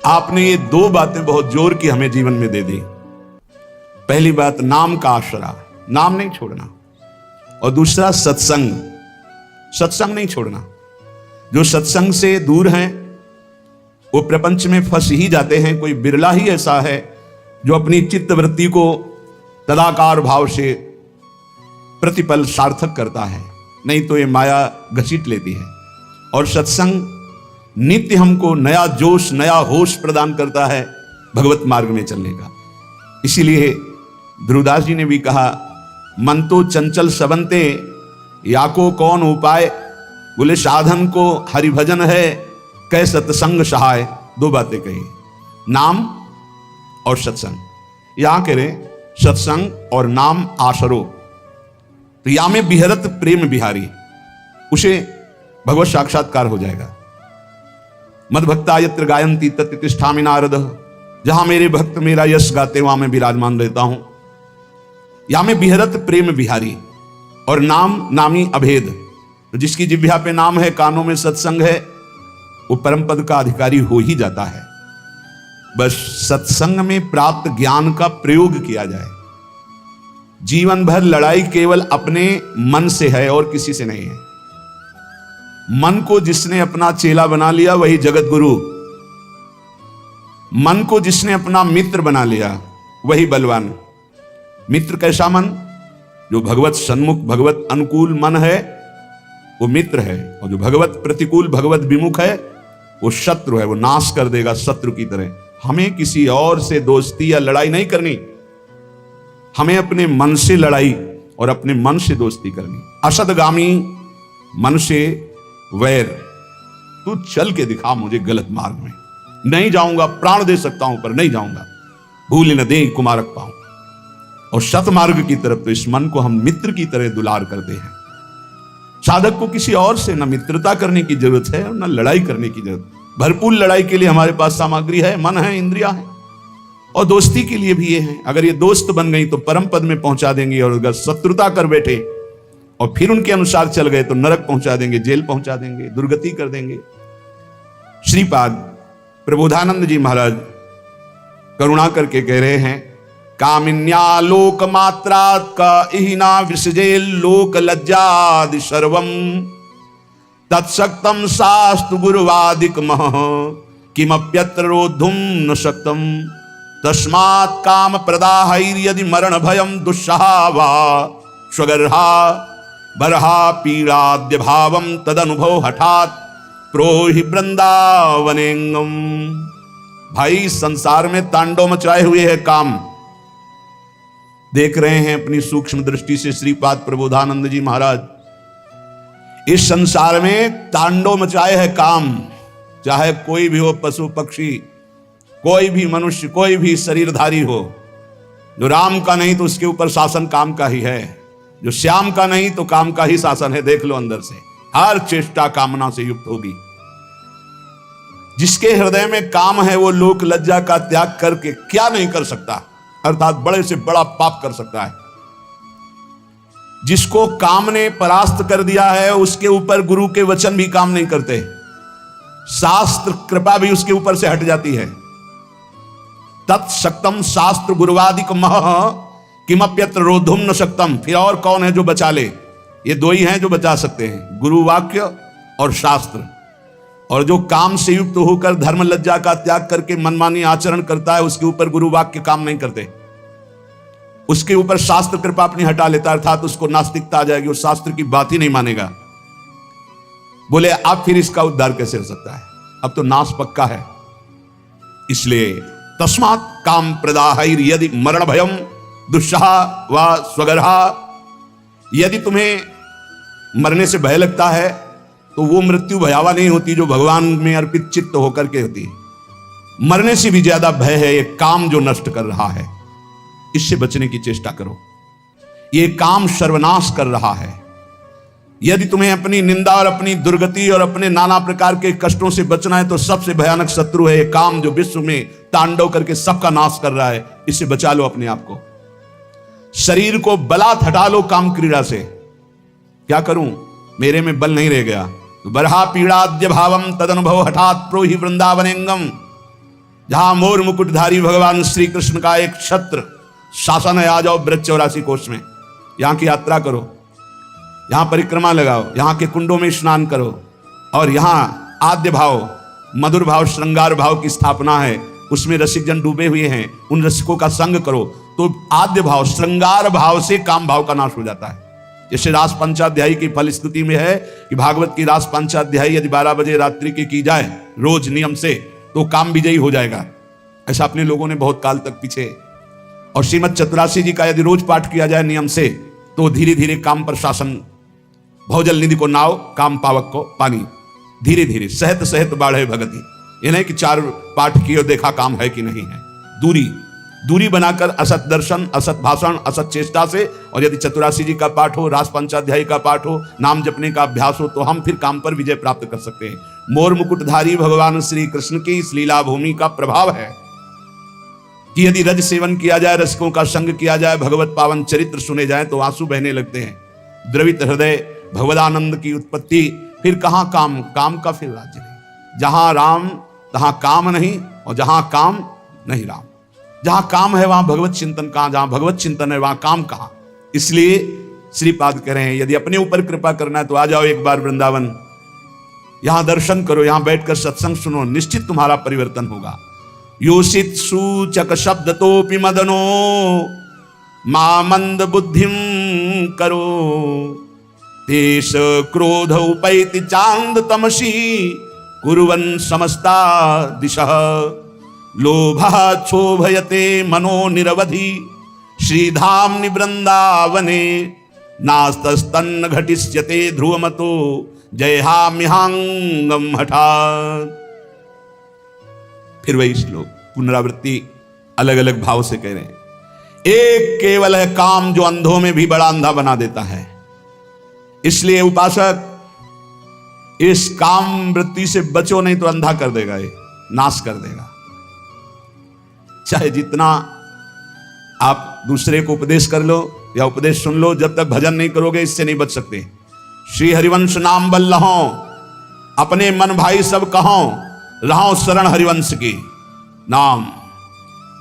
आपने ये दो बातें बहुत जोर की हमें जीवन में दे दी। पहली बात नाम का आसरा, नाम नहीं छोड़ना, और दूसरा सत्संग, सत्संग नहीं छोड़ना। जो सत्संग से दूर हैं वो प्रपंच में फंस ही जाते हैं। कोई बिरला ही ऐसा है जो अपनी चित्तवृत्ति को तदाकार भाव से प्रतिपल सार्थक करता है, नहीं तो ये माया घसीट लेती है। और सत्संग नित्य हमको नया जोश, नया होश प्रदान करता है भगवत मार्ग में चलने का। इसीलिए ध्रुवदास जी ने भी कहा, मन तो चंचल सबंते याको कौन उपाय, बोले साधन को हरिभजन है कै सत्संग सहाय। दो बातें कही, नाम और सत्संग। यहां कह रहे सत्संग और नाम आसरो, तो या में बिहरत प्रेम बिहारी, उसे भगवत साक्षात्कार हो जाएगा। मद भक्ता यत्र गायंती तत्र तिष्ठामि नारद, जहां मेरे भक्त मेरा यश गाते वहां मैं विराजमान रहता हूं। या में बिहरत प्रेम बिहारी, और नाम नामी अभेद, तो जिसकी जिह्वा पे नाम है, कानों में सत्संग है, वो परम पद का अधिकारी हो ही जाता है। बस सत्संग में प्राप्त ज्ञान का प्रयोग किया जाए। जीवन भर लड़ाई केवल अपने मन से है और किसी से नहीं है। मन को जिसने अपना चेला बना लिया वही जगत गुरु, मन को जिसने अपना मित्र बना लिया वही बलवान। मित्र कैसा मन? जो भगवत सन्मुख, भगवत अनुकूल मन है वो मित्र है, और जो भगवत प्रतिकूल, भगवत विमुख है वो शत्रु है, वो नाश कर देगा शत्रु की तरह। हमें किसी और से दोस्ती या लड़ाई नहीं करनी, हमें अपने मन से लड़ाई और अपने मन से दोस्ती करनी। असदगामी मन से वैर, तू चल के दिखा मुझे गलत मार्ग में, नहीं जाऊंगा, प्राण दे सकता हूं पर नहीं जाऊंगा, भूल न दे कुमारक पाऊं। और सतमार्ग की तरफ तो इस मन को हम मित्र की तरह दुलार करते हैं। साधक को किसी और से न मित्रता करने की जरूरत है और न लड़ाई करने की जरूरत। भरपूर लड़ाई के लिए हमारे पास सामग्री है, मन है, इंद्रियां हैं, और दोस्ती के लिए भी ये है। अगर ये दोस्त बन गई तो परम पद में पहुंचा देंगे, और अगर शत्रुता कर बैठे और फिर उनके अनुसार चल गए तो नरक पहुंचा देंगे, जेल पहुंचा देंगे, दुर्गति कर देंगे। श्रीपाद प्रबोधानंद जी महाराज करुणा करके कह रहे हैं, कामिन्या लोक मात्रात् का इहिना विसजे लोक लज्जादि सर्वम तत्सक्तम शास्तु गुरुवादिक मह किमप्यत्र रोद्धुम न शक्तम तस्मात् काम प्रदाहैर्यदि मरण भयम दुस्सहा वा स्वगर्हा बरहा पीड़ाद्य भावम तदनुभव हठात प्रोहि वृंदावनेंगम। भाई संसार में तांडव मचाए हुए है काम, देख रहे हैं अपनी सूक्ष्म दृष्टि से श्रीपाद प्रबोधानंद जी महाराज। इस संसार में तांडव मचाए है काम, चाहे कोई भी हो, पशु पक्षी, कोई भी मनुष्य, कोई भी शरीरधारी हो। जो राम का नहीं तो उसके ऊपर शासन काम का ही है, जो श्याम का नहीं तो काम का ही शासन है। देख लो अंदर से, हर चेष्टा कामना से युक्त होगी। जिसके हृदय में काम है वो लोक लज्जा का त्याग करके क्या नहीं कर सकता, अर्थात बड़े से बड़ा पाप कर सकता है। जिसको काम ने परास्त कर दिया है उसके ऊपर गुरु के वचन भी काम नहीं करते, शास्त्र कृपा भी उसके ऊपर से हट जाती है। तत्सक्तम शास्त्र गुरुवादिक मह किमप्यत्र रोद्धुम न शक्तम। फिर और कौन है जो बचा ले? ये दो ही हैं जो बचा सकते हैं, गुरु वाक्य और शास्त्र। और जो काम से युक्त होकर धर्म लज्जा का त्याग करके मनमानी आचरण करता है उसके ऊपर गुरु वाक्य काम नहीं करते, उसके ऊपर शास्त्र कृपा अपनी हटा लेता, अर्थात उसको नास्तिकता आ जाएगी, उस शास्त्र की बात ही नहीं मानेगा। बोले अब फिर इसका उद्धार कैसे हो सकता है? अब तो नाश पक्का है। इसलिए तस्मात् काम प्रदाहैर यदि मरण भयम दुस्सहा व स्वगर्हा, यदि तुम्हें मरने से भय लगता है तो वो मृत्यु भयावह नहीं होती जो भगवान में अर्पित चित्त होकर के होती है। मरने से भी ज्यादा भय है ये काम जो नष्ट कर रहा है, इससे बचने की चेष्टा करो। ये काम सर्वनाश कर रहा है। यदि तुम्हें अपनी निंदा और अपनी दुर्गति और अपने नाना प्रकार के कष्टों से बचना है तो सबसे भयानक शत्रु है ये काम जो विश्व में तांडव करके सबका नाश कर रहा है। इससे बचा लो अपने आप को। शरीर को बलात् हटा लो काम क्रीड़ा से। क्या करूं, मेरे में बल नहीं रह गया तो बरहा पीड़ाद्य भावम तदनुभव हठात प्रोहि वृंदावनेंगम। जहां मोर मुकुटधारी भगवान श्री कृष्ण का एक छत्र शासन है, आ जाओ ब्रज 84 कोष में, यहां की यात्रा करो, यहां परिक्रमा लगाओ, यहां के कुंडों में स्नान करो, और यहां आद्य भाव, मधुर भाव, श्रृंगार भाव की स्थापना है, उसमें रसिक जन डूबे हुए हैं, उन रसिकों का संग करो। तो आद्य भाव, श्रृंगार भाव से काम भाव का नाश हो जाता है। जैसे रास पंचाध्यायी की फल स्तुति में है कि भागवत की रास पंचाध्यायी यदि 12 बजे रात्रि की जाए रोज नियम से तो काम विजयी हो जाएगा। ऐसा अपने लोगों ने बहुत काल तक पीछे। और श्रीमद चतुरासी जी का यदि रोज पाठ किया जाए नियम से तो धीरे धीरे काम पर शासन, भवजल निधि को नाव, काम पावक को पानी, धीरे धीरे सहत सहत बाढ़े भगति। ये नहीं कि 4 पाठ किए और देखा काम है कि नहीं है। दूरी बनाकर असत दर्शन, असत भाषण, असत चेष्टा से, और यदि चतुरासी जी का पाठ हो, रास पंचाध्यायी का पाठ हो, नाम जपने का अभ्यास हो, तो हम फिर काम पर विजय प्राप्त कर सकते हैं। मोर मुकुटधारी भगवान श्री कृष्ण की इस लीला भूमि का प्रभाव है कि यदि रज सेवन किया जाए, रसिकों का संग किया जाए, भगवत पावन चरित्र सुने जाए तो आंसू बहने लगते हैं। द्रवित हृदय भगवदानंद की उत्पत्ति। फिर कहां काम, काम का फिर राज्य नहीं। जहां राम तहां काम नहीं, और जहां काम नहीं राम। जहां काम है वहां भगवत चिंतन कहां, जहां भगवत चिंतन है वहां काम कहां। इसलिए श्रीपाद कह रहे हैं यदि अपने ऊपर कृपा करना है तो आ जाओ एक बार वृंदावन, यहां दर्शन करो, यहां बैठकर सत्संग सुनो, निश्चित तुम्हारा परिवर्तन होगा। योषित सूचक शब्द तोपि मदनो मामंद बुद्धिम करो, तेष क्रोध उपैति चांद तमसी कुर्वन् समस्ता दिशः, लोभा क्षोभयते मनो निरवधि श्रीधाम वृंदावने, नास्तस्तन्न घटिष्यते ध्रुवमतो जयहाम्यहांगम हठात्। फिर वही श्लोक पुनरावृत्ति अलग अलग भाव से कह रहे हैं। एक केवल है काम जो अंधों में भी बड़ा अंधा बना देता है। इसलिए उपासक इस काम वृत्ति से बचो, नहीं तो अंधा कर देगा, ये नाश कर देगा। चाहे जितना आप दूसरे को उपदेश कर लो या उपदेश सुन लो, जब तक भजन नहीं करोगे इससे नहीं बच सकते। श्री हरिवंश नाम बल लहो, अपने मन भाई सब कहो, रहो शरण हरिवंश की। नाम,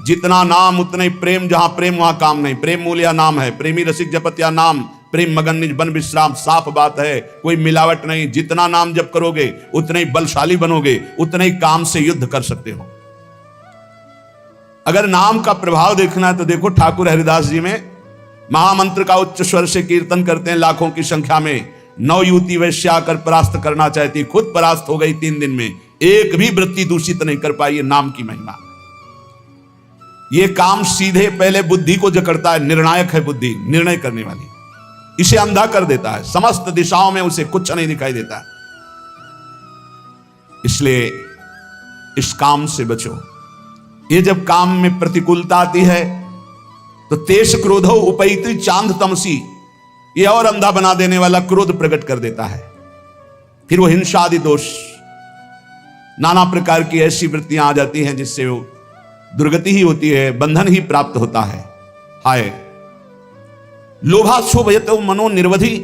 जितना नाम उतने प्रेम, जहां प्रेम वहां काम नहीं। प्रेम मूल्य नाम है, प्रेमी रसिक जपत्या नाम, प्रेम मगन निज बन विश्राम। साफ बात है, कोई मिलावट नहीं। जितना नाम जप करोगे उतने ही बलशाली बनोगे, उतने ही काम से युद्ध कर सकते हो। अगर नाम का प्रभाव देखना है तो देखो ठाकुर हरिदास जी में महामंत्र का उच्च स्वर से कीर्तन करते हैं लाखों की संख्या में। 9 युवती वैश्या आकर परास्त करना चाहती, खुद परास्त हो गई 3 दिन में, एक भी वृत्ति दूषित नहीं कर पाई। ये नाम की महिमा। ये काम सीधे पहले बुद्धि को जकड़ता है, निर्णायक है बुद्धि, निर्णय करने वाली। इसे अंधा कर देता है, समस्त दिशाओं में उसे कुछ नहीं दिखाई देता। इसलिए इस काम से बचो। ये जब काम में प्रतिकूलता आती है तो तेज क्रोधो उपैति चांद तमसी, ये और अंधा बना देने वाला क्रोध प्रकट कर देता है। फिर वो हिंसा आदि दोष, नाना प्रकार की ऐसी वृत्तियां आ जाती हैं जिससे वो दुर्गति ही होती है, बंधन ही प्राप्त होता है। हाय लोभाक्षोभयते मनो निर्वधि,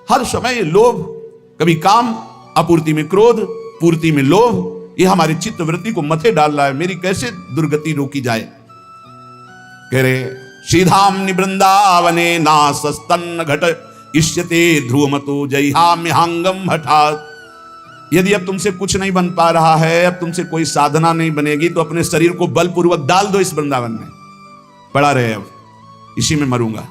हर समय लोभ, कभी काम, अपूर्ति में क्रोध, पूर्ति में लोभ, ये हमारी चित्त वृत्ति को मथे डाल रहा है। मेरी कैसे दुर्गति रोकी जाए। कह रहे श्रीधाम वृंदावने नासस्तन्न घट इष्यते ध्रुवमतो जयहाम्यहांगम हठात्। यदि अब तुमसे कुछ नहीं बन पा रहा है, अब तुमसे कोई साधना नहीं बनेगी, तो अपने शरीर को बलपूर्वक डाल दो इस वृंदावन में, पड़ा रहे, अब इसी में मरूंगा।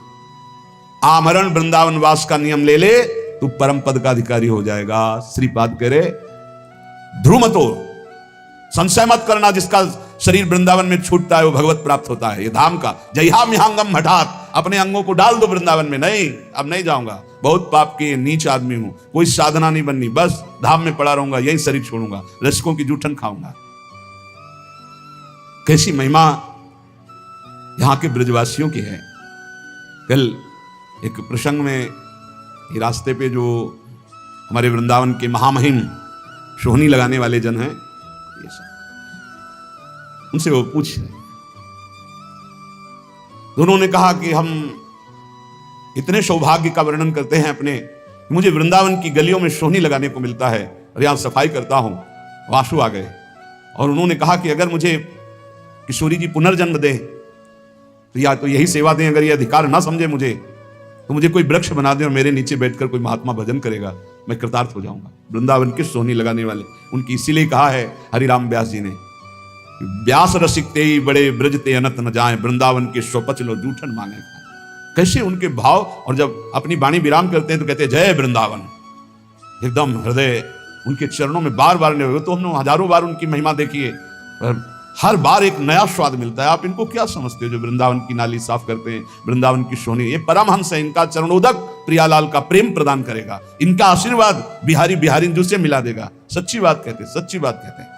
आमरण वृंदावन वास का नियम ले ले, तू परम पद का अधिकारी हो जाएगा। श्रीपाद करे ध्रुवमतो, संशय मत करना, जिसका शरीर वृंदावन में छूटता है वो भगवत प्राप्त होता है। ये धाम का जयहाम्यहांगम हठात्, अपने अंगों को डाल दो वृंदावन में। नहीं, अब नहीं जाऊंगा, बहुत पाप के नीच आदमी हूं, कोई साधना नहीं बननी, बस धाम में पड़ा रहूंगा, यही शरीर छोड़ूंगा, रसिकों की जूठन खाऊंगा। कैसी महिमा यहां के ब्रजवासियों की है। कल एक प्रसंग में रास्ते पे जो हमारे वृंदावन के महामहिम सोहनी लगाने वाले जन हैं, उनसे वो पूछ रहे, दोनों ने कहा कि हम इतने सौभाग्य का वर्णन करते हैं अपने, मुझे वृंदावन की गलियों में सोहनी लगाने को मिलता है और यहां सफाई करता हूं। आंसू आ गए और उन्होंने कहा कि अगर मुझे किशोरी जी पुनर्जन्म दें तो या तो यही सेवा दें, अगर ये अधिकार ना समझे मुझे तो मुझे कोई वृक्ष बना दें और मेरे नीचे बैठकर कोई महात्मा भजन करेगा, मैं कृतार्थ हो जाऊंगा। वृंदावन की सोहनी लगाने वाले उनकी इसीलिए कहा है हरिराम व्यास जी ने, व्यास रसिकते ही बड़े ब्रजते अनंत न जाए, वृंदावन के स्वपच लो जूठन मांगे। कैसे उनके भाव, और जब अपनी वाणी विराम करते हैं तो कहते हैं जय वृंदावन, एकदम हृदय उनके चरणों में बार बार नहीं। तो हमने हजारों बार उनकी महिमा देखी है, पर हर बार एक नया स्वाद मिलता है। आप इनको क्या समझते हो जो वृंदावन की नाली साफ करते हैं, वृंदावन की सोहनी? ये परमहंस है, इनका चरणोदक प्रियालाल का प्रेम प्रदान करेगा, इनका आशीर्वाद बिहारी बिहारिंदु से मिला देगा। सच्ची बात कहते हैं, सच्ची बात कहते हैं।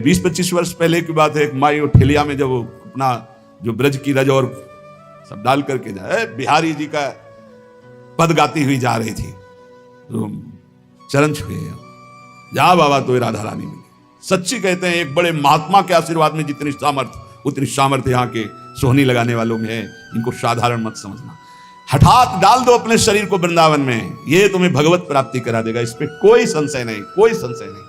20-25 वर्ष पहले की बात है, एक माई ठेलिया में जब वो अपना जो ब्रज की रज और सब डाल करके जाए, बिहारी जी का पद गाती हुई जा रही थी, तो चरण छुए, जा बाबा तो राधा रानी मिली। सच्ची कहते हैं, एक बड़े महात्मा के आशीर्वाद में जितनी सामर्थ्य उतनी सामर्थ्य यहाँ के सोहनी लगाने वालों में है। इनको साधारण मत समझना। हठात डाल दो अपने शरीर को वृंदावन में, ये तुम्हें भगवत प्राप्ति करा देगा, इस पे कोई संशय नहीं, कोई संशय नहीं।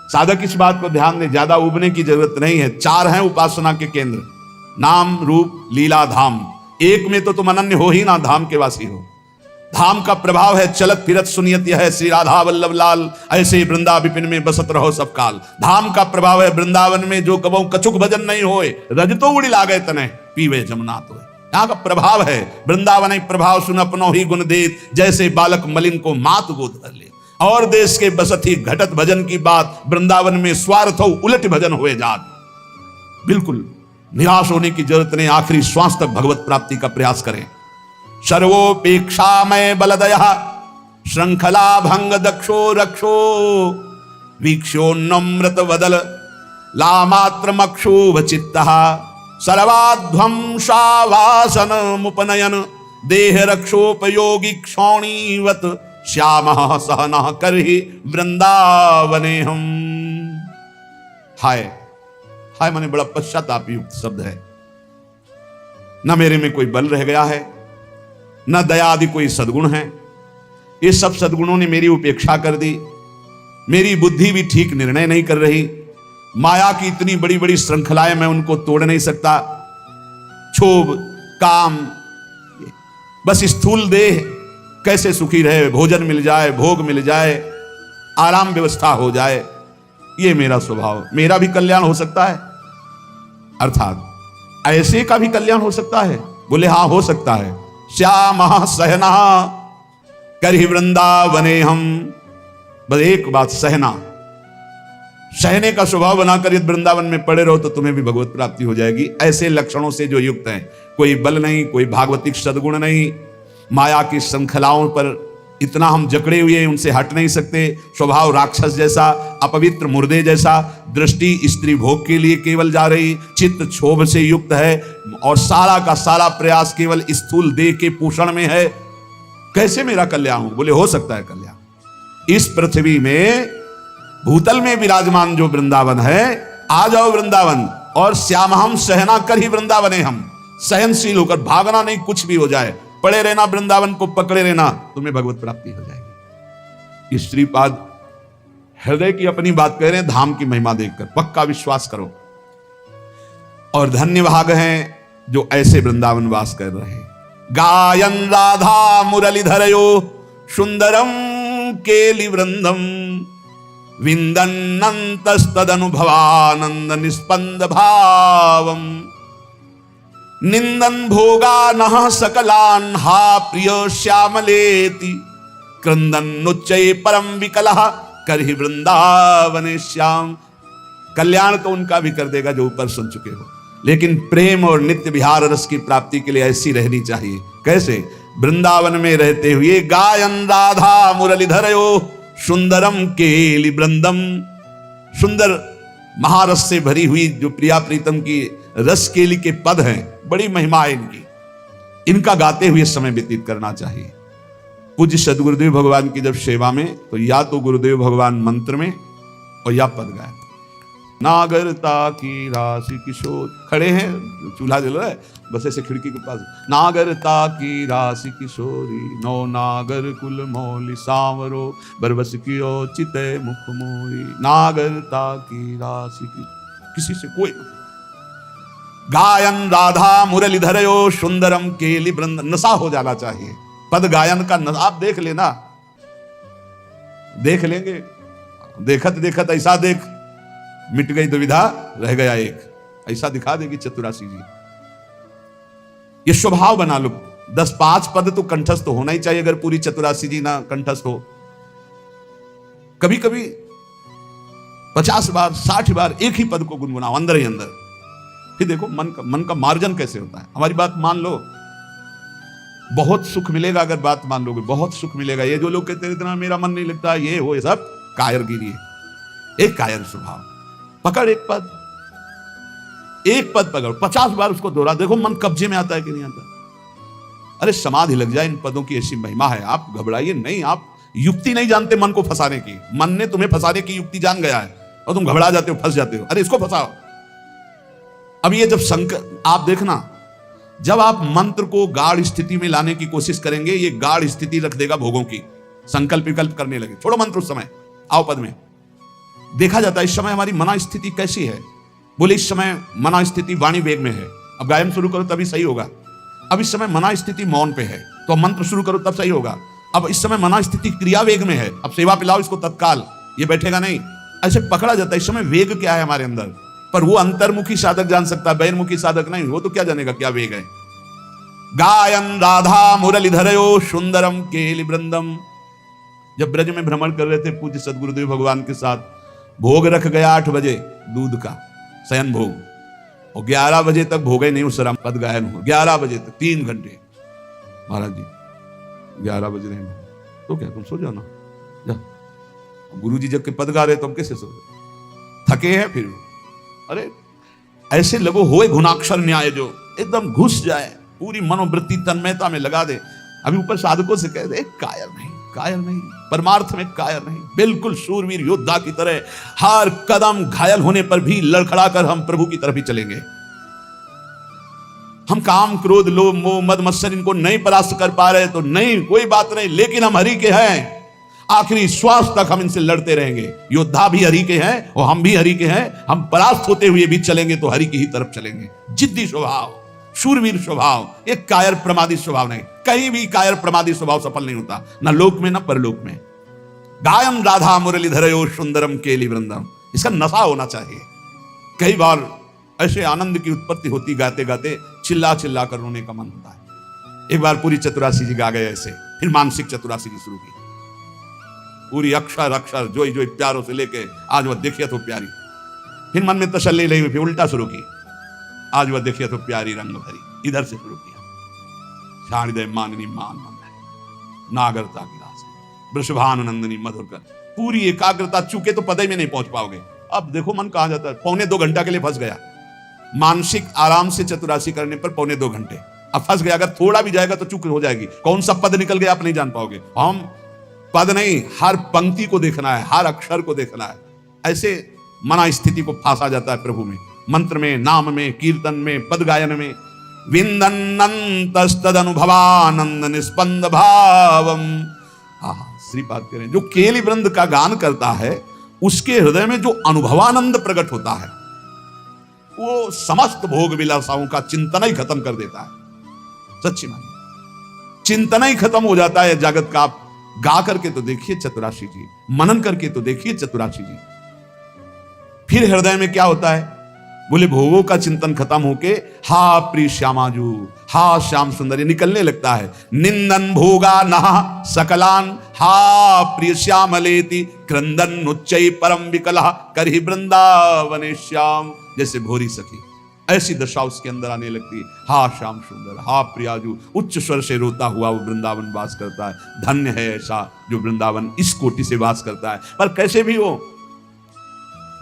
साधक इस बात को ध्यान दें, ज्यादा उबने की जरूरत नहीं है। 4 हैं उपासना के केंद्र, नाम रूप लीला धाम। एक में तो तुम अनन्य हो ही ना, धाम के वासी हो। धाम का प्रभाव है चलत फिरत सुनियत यह है श्री राधा वल्लभ लाल, ऐसे वृंदा विपिन में बसत रहो सब काल। धाम का प्रभाव है वृंदावन में जो कबो कछुक भजन नहीं होए, रज तो उड़ी लागे तने पीवे जमुना तो। यहाँ का प्रभाव है वृंदावन प्रभाव सुन अपनो ही गुण देत, जैसे बालक मलिन को मात गोद कर ले। और देश के बसत ही घटत भजन की बात, वृंदावन में स्वार्थ हो उलट भजन हुए जात। बिल्कुल निराश होने की जरूरत नहीं, आखिरी श्वास तक भगवत प्राप्ति का प्रयास करें। सर्वोपेक्षामय बलदया श्रृंखला भंग दक्षो रक्षो, वीक्षो नम्रत वदल लामात्र मक्षुभ चित्तः, सर्वाध्वंसावासन मुपनयन देह रक्षोपयोगी क्षौणीवत, श्यामः सहनः करहि वृंदावने हम। हाय हाय माने बड़ा पश्चाताप युक्त शब्द है। न मेरे में कोई बल रह गया है, न दया आदि कोई सद्गुण है। ये सब सद्गुणों ने मेरी उपेक्षा कर दी। मेरी बुद्धि भी ठीक निर्णय नहीं कर रही। माया की इतनी बड़ी बड़ी श्रृंखलाएं, मैं उनको तोड़ नहीं सकता। क्षोभ, काम, बस स्थूल देह कैसे सुखी रहे, भोजन मिल जाए, भोग मिल जाए, आराम व्यवस्था हो जाए, ये मेरा स्वभाव। मेरा भी कल्याण हो सकता है, अर्थात ऐसे का भी कल्याण हो सकता है। बोले हाँ हो सकता है। श्यामः सहनः करहि वृंदावने हम। बस एक बात, सहना, सहने का स्वभाव बनाकर यदि वृंदावन में पड़े रहो तो तुम्हें भी भगवत प्राप्ति हो जाएगी। ऐसे लक्षणों से जो युक्त हैं, कोई बल नहीं, कोई भागवतिक सद्गुण नहीं, माया की श्रृंखलाओं पर इतना हम जकड़े हुए हैं, उनसे हट नहीं सकते। स्वभाव राक्षस जैसा, अपवित्र मुर्दे जैसा, दृष्टि स्त्री भोग के लिए केवल जा रही, चित्त क्षोभ से युक्त है, और सारा का सारा प्रयास केवल स्थूल देह के पोषण में है। कैसे मेरा कल्याण हो? बोले हो सकता है कल्याण। इस पृथ्वी में भूतल में विराजमान जो वृंदावन है, आ जाओ वृंदावन, और श्यामहम सहना कर ही वृंदावने हम। सहनशील होकर, भागना नहीं, कुछ भी हो जाए, पड़े रहना, वृंदावन को पकड़े रहना, तुम्हें भगवत प्राप्ति हो जाएगी। श्रीपाद हृदय की अपनी बात कह रहे हैं, धाम की महिमा देखकर पक्का विश्वास करो। और धन्य भाग हैं जो ऐसे वृंदावन वास कर रहे हैं। गायन राधा मुरलीधरयो सुंदरम केलि वृंदम, विंदन्नन्तस्तदनुभवानंद निस्पंद भावम, निंदन भोगानः सकलान् हा प्रिय श्यामलेति, क्रंदन्नुच्चये परम विकलः करहि वृंदावने श्याम। कल्याण तो उनका भी कर देगा जो ऊपर सुन चुके हो, लेकिन प्रेम और नित्य विहार रस की प्राप्ति के लिए ऐसी रहनी चाहिए। कैसे? वृंदावन में रहते हुए गायन राधा मुरलीधरयो सुंदरम केलि वृंदम, सुंदर महारस से भरी हुई जो प्रिया प्रीतम की रस केली के पद हैं, बड़ी महिमा है इनकी, इनका गाते हुए समय व्यतीत करना चाहिए। पूज्य सदगुरुदेव भगवान की जब सेवा में, तो या तो गुरुदेव भगवान मंत्र में और या पद गायन। नागरता की राशि किशोर, खड़े हैं, चूल्हा जल रहा है, बस ऐसे खिड़की के पास, नागरता की राशि किशोरी, नौ नागर कुल मौली सांवरो, बरबस कियो चिते मुख मोरी। नागरता की राशि की, किसी से कोई गायन राधा मुरलीधरयो सुंदरम केली वृंद, नशा हो जाना चाहिए पद गायन का। आप देख लेना, देख लेंगे, देखत देखत ऐसा देख, मिट गई दुविधा रह गया एक, ऐसा दिखा देगी चतुरासी जी। ये स्वभाव बना लो, 10-5 पद तो कंठस्थ होना ही चाहिए, अगर पूरी चतुरासी जी ना कंठस्थ हो। कभी कभी 50 बार 60 बार एक ही पद को गुनगुनाओ अंदर ही अंदर, फिर देखो मन का मार्जन कैसे होता है। हमारी बात मान लो, बहुत सुख मिलेगा अगर बात मान लोगे, बहुत सुख मिलेगा। ये जो लोग कहते हैं इतना मेरा मन नहीं लगता, ये हो, ये सब कायरगिरी है। एक कायर स्वभाव, पकड़ एक पद पकड़, 50 बार उसको दोहरा, देखो मन कब्जे में आता है कि नहीं आता। अरे समाधि लग जाए, इन पदों की ऐसी महिमा है। आप घबराइए नहीं, आप युक्ति नहीं जानते मन को फंसाने की। मन ने तुम्हें फंसाने की युक्ति जान गया है और तुम घबरा जाते हो, फंस जाते हो। अरे इसको फंसाओ। अब ये जब आप देखना, जब आप मंत्र को गाढ़ स्थिति में लाने की कोशिश करेंगे, ये गाढ़ स्थिति रख देगा भोगों की, संकल्प विकल्प करने लगे। छोड़ो मंत्र उस समय, आओ पद में। देखा जाता है इस समय हमारी मना स्थिति कैसी है। बोले इस समय मना स्थिति वाणी वेग में है, अब गायन शुरू करो तभी सही होगा। अब इस समय मना स्थिति मौन पे है, तो मंत्र शुरू करो तब सही होगा। अब इस समय मना स्थिति क्रिया वेग में है, अब सेवा पिलाओ इसको तत्काल, ये बैठेगा नहीं। ऐसे पकड़ा जाता है। इस समय वेग क्या है हमारे अंदर, पर वो अंतर्मुखी साधक जान सकता है, बहिर्मुखी साधक नहीं। वो तो क्या जानेगा क्या वेग है। गायन राधा मुरलीधरयो सुंदरम केली वृंदम। जब ब्रज में भ्रमण कर रहे थे पूज्य सदगुरुदेव भगवान के साथ, भोग रख गया 8 बजे दूध का शयन भोग, और 11 बजे तक भोगे नहीं उस राम पद गायन हुआ। 11 बजे तक 3 घंटे। महाराज जी 11 बजे नहीं तो क्या तुम सो जाना, जा। गुरु जी जब के पद गा रहे तो हम कैसे सो रहे, थके हैं फिर। अरे ऐसे लगो होए गुणाक्षर न्याय, जो एकदम घुस जाए, पूरी मनोवृत्ति तन्मयता में लगा दे। अभी ऊपर साधकों से कह दे कायर नहीं, कायर नहीं, परमार्थ में कायर नहीं, बिल्कुल शूरवीर योद्धा की तरह हर कदम घायल होने पर भी लड़खड़ा कर हम प्रभु की तरफ ही चलेंगे। हम काम क्रोध लोभ मोह मद मत्सर इनको नहीं परास्त कर पा रहे तो नहीं, कोई बात नहीं, लेकिन हम हरि के हैं। आखिरी श्वास तक हम इनसे लड़ते रहेंगे। योद्धा भी हरि के हैं और हम भी हरि के हैं। हम परास्त होते हुए भी चलेंगे तो हरि की ही तरफ चलेंगे। जिद्दी स्वभाव, शूरवीर स्वभाव, एक कायर प्रमादी स्वभाव नहीं। कहीं भी कायर प्रमादी स्वभाव सफल नहीं होता, ना लोक में ना परलोक में। गायन राधा मुरलीधरयो सुंदरम केली वृंदम, इसका नशा होना चाहिए। कई बार ऐसे आनंद की उत्पत्ति होती, गाते गाते चिल्ला चिल्ला कर रोने का मन होता है। एक बार पूरी चतुरासी जी गा गए ऐसे, फिर मानसिक चतुरासी जी शुरू की। पूरी अक्षर अक्षर जोई जोई प्यारों से लेके आज वह देखिए तो प्यारी, फिर मन में तसल्ली नहीं हुई, फिर उल्टा शुरू की। आज वह देखिए तो प्यारी रंग भरी, इधर से शुरू किया। शारदे माननी मान मन नागरता की राशि वृषभानुनंदनी मधुर कर। पूरी एकाग्रता, चूके तो पदे में नहीं पहुंच पाओगे। अब देखो मन कहां जाता है, 2.25 घंटा के लिए फंस गया। मानसिक आराम से चतुरासी करने पर 2.25 घंटे अब फंस गया। अगर थोड़ा भी जाएगा तो चूक हो जाएगी। कौन सा पद निकल गया आप नहीं जान पाओगे। हम पद नहीं, हर पंक्ति को देखना है, हर अक्षर को देखना है। ऐसे मना स्थिति को फांसा जाता है प्रभु में, मंत्र में, नाम में, कीर्तन में, पद गायन में। विंदन्नन्तस्तद अनुभवानंद निस्पंद भावम। श्रीपाद कह रहे हैं, जो केली वृंद का गान करता है उसके हृदय में जो अनुभवानंद प्रकट होता है वो समस्त भोग विलासाओं का चिंतन ही खत्म कर देता है। सच्ची मानिए, चिंतन ही खत्म हो जाता है जगत का। आप गा करके तो देखिए चतुरासी जी, मनन करके तो देखिए चतुरासी जी। फिर हृदय में क्या होता है, बोले भोगों का चिंतन खत्म होके हा प्रिय श्यामाजू, हा श्याम सुंदरी निकलने लगता है। निंदन भोगा नहा सकलान, हा प्रिय श्यामलेति क्रंदन उच्चै परम विकला करहि वृंदावने श्याम। जैसे भोरी सखी, ऐसी दशा उसके अंदर आने लगती है। हा श्याम सुंदर, हा प्रियाजू, उच्च स्वर से रोता हुआ वो वृंदावन वास करता है। धन्य है ऐसा जो वृंदावन इस कोटि से वास करता है। पर कैसे भी हो,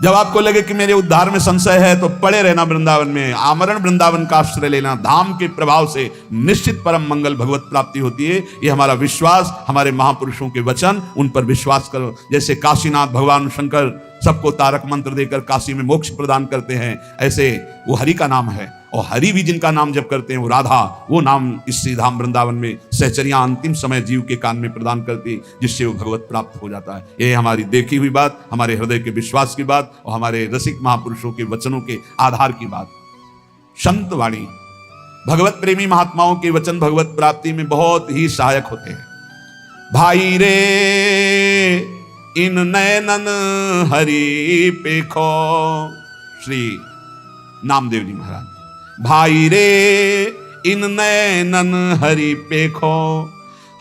जब आपको लगे कि मेरे उद्धार में संशय है तो पड़े रहना वृंदावन में, आमरण वृंदावन का आश्रय लेना। धाम के प्रभाव से निश्चित परम मंगल भगवत प्राप्ति होती है। ये हमारा विश्वास, हमारे महापुरुषों के वचन, उन पर विश्वास करो। जैसे काशीनाथ भगवान शंकर सबको तारक मंत्र देकर काशी में मोक्ष प्रदान करते हैं, ऐसे वो हरि का नाम है। और हरि भी जिनका नाम जप करते हैं वो राधा, वो नाम इस श्रीधाम वृंदावन में सहचरियां अंतिम समय जीव के कान में प्रदान करती, जिससे वो भगवत प्राप्त हो जाता है। ये हमारी देखी हुई बात, हमारे हृदय के विश्वास की बात और हमारे रसिक महापुरुषों के वचनों के आधार की बात। संत वाणी, भगवत प्रेमी महात्माओं के वचन भगवत प्राप्ति में बहुत ही सहायक होते हैं। भाई रे इन नैनन हरि पेखो, श्री नामदेव जी महाराज। भाई रे इन नैनन हरि पेखो,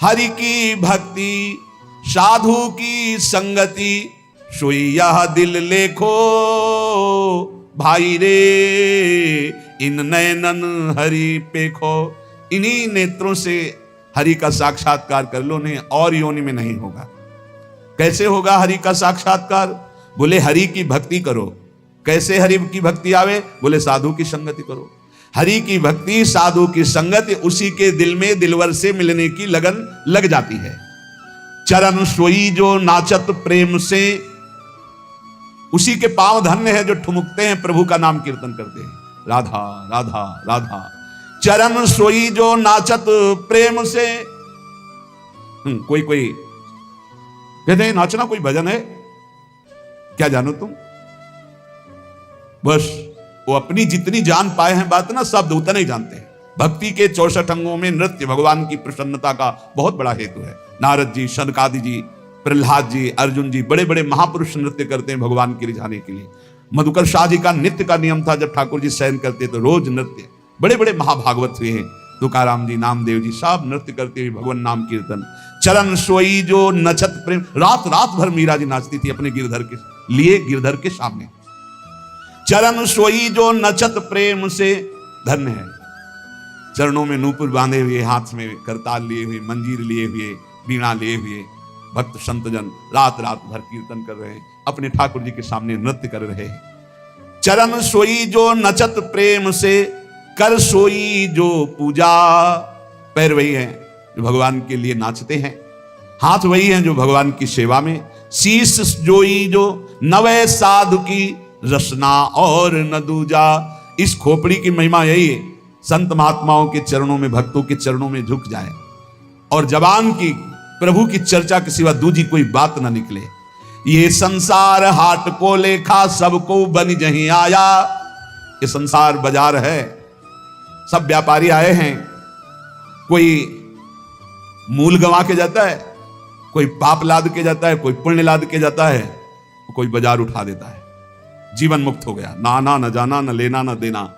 हरि की भक्ति साधु की संगति, सोई यह दिल लेखो। भाई रे इन नैनन हरि पेखो, इन्हीं नेत्रों से हरि का साक्षात्कार कर लो, नहीं और योनि में नहीं होगा। कैसे होगा हरि का साक्षात्कार? बोले हरि की भक्ति करो। कैसे हरि की भक्ति आवे? बोले साधु की संगति करो। हरि की भक्ति, साधु की संगति, उसी के दिल में दिलवर से मिलने की लगन लग जाती है। चरण सोई जो नाचत प्रेम से, उसी के पांव धन्य है जो ठुमुकते हैं, प्रभु का नाम कीर्तन करते हैं। राधा राधा राधा। चरण सोई जो नाचत प्रेम से। कोई कहते हैं नाचना कोई भजन है, क्या जानो तुम? बस वो अपनी जितनी जान पाए हैं बात ना, शब्द उतना ही जानते हैं। भक्ति के 64 अंगों में नृत्य भगवान की प्रसन्नता का बहुत बड़ा हेतु है। नारद जी, शनकादि जी, प्रहलाद जी, अर्जुन जी, बड़े बड़े महापुरुष नृत्य करते हैं भगवान के रिझाने के लिए। मधुकर शाह जी का नित्य का नियम था, जब ठाकुर जी शयन करते तो रोज नृत्य। बड़े बड़े महाभागवत हुए हैं, तुकाराम जी, नामदेव जी, सब नृत्य करते हुए भगवान नाम कीर्तन। चरण सोई जो नचत प्रेम, रात रात भर मीरा जी नाचती थी अपने गिरधर के लिए, गिरधर के सामने। चरण सोई जो नचत प्रेम से, धन्य है। चरणों में नूपुर बांधे हुए, हाथ में करताल लिए हुए, मंजीर लिए हुए, वीणा लिए हुए भक्त संतजन रात रात भर कीर्तन कर रहे हैं, अपने ठाकुर जी के सामने नृत्य कर रहे हैं। चरण सोई जो नचत प्रेम से, कर सोई जो पूजा। पैर वही हैं जो भगवान के लिए नाचते हैं, हाथ वही हैं जो भगवान की सेवा में। शीश जोई जो नवे साधु की रसना और न दूजा। इस खोपड़ी की महिमा यही है, संत महात्माओं के चरणों में, भक्तों के चरणों में झुक जाए और जबान की प्रभु की चर्चा के सिवा दूजी कोई बात ना निकले। ये संसार हाट को लेखा, सबको बन जहीं आया। ये संसार बाजार है, सब व्यापारी आए हैं। कोई मूल गंवा के जाता है, कोई पाप लाद के जाता है, कोई पुण्य लाद के जाता है, कोई बाजार उठा देता है। जीवन मुक्त हो गया, ना आना न जाना, न लेना न देना।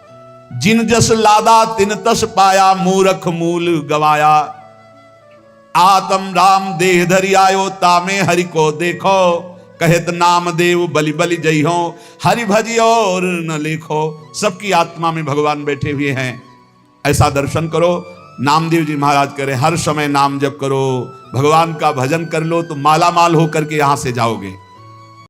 जिन जस लादा तिन तस पाया, मूर्ख मूल गवाया। आत्म राम देह धरि आयो, तामे हरि को देखो। कहत नाम देव बलि बलि जय हो, हरि भजी और न लेखो। सबकी आत्मा में भगवान बैठे हुए हैं, ऐसा दर्शन करो। नामदेव जी महाराज करें, हर समय नाम जप करो, भगवान का भजन कर लो तो माला माल होकर के यहां से जाओगे।